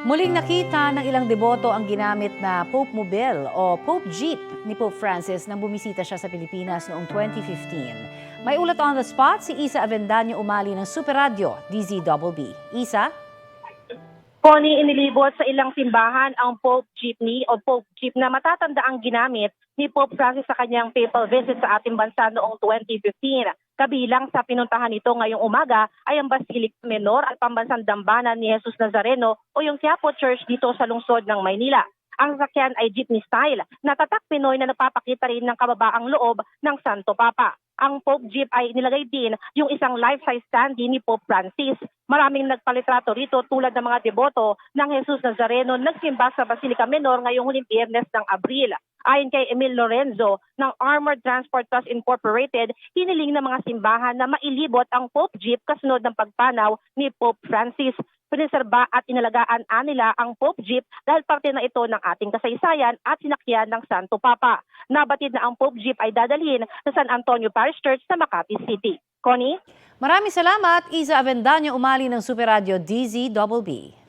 Muling nakita ng ilang deboto ang ginamit na Pope Mobile o Pope Jeep ni Pope Francis nang bumisita siya sa Pilipinas noong 2015. May ulat on the spot si Isa Avendaño Umali ng Super Radio, DZBB. Isa? Connie, inilibot sa ilang simbahan ang Pope Jeepney o Pope Jeep na matatanda ang ginamit ni Pope Francis sa kanyang papal visit sa ating bansa noong 2015. Kabilang sa pinuntahan nito ngayong umaga ay ang Basilica Menor at Pambansang Dambana ni Jesus Nazareno o yung Quiapo Church dito sa lungsod ng Maynila. Ang sakyan ay jeepney style na tatak Pinoy na napapakita rin ng kababaang loob ng Santo Papa. Ang Pope Jeep ay nilagay din yung isang life-size standee ni Pope Francis. Maraming nagpalitrato rito tulad ng mga deboto ng Jesus Nazareno nagsimba sa Basilica Menor ngayong huling Biyernes ng Abril. Ayon kay Emil Lorenzo ng Armored Transport Trust Incorporated, hiniling ng mga simbahan na mailibot ang Pope Jeep kasunod ng pagpanaw ni Pope Francis. Piniserba at inalagaan nila ang Pope Jeep dahil parte na ito ng ating kasaysayan at sinakyan ng Santo Papa. Nabatid na ang Pope Jeep ay dadalhin sa San Antonio Parish Church sa Makati City. Connie? Maraming salamat, Isa Avendaño Umali ng Super Radio, DZBB.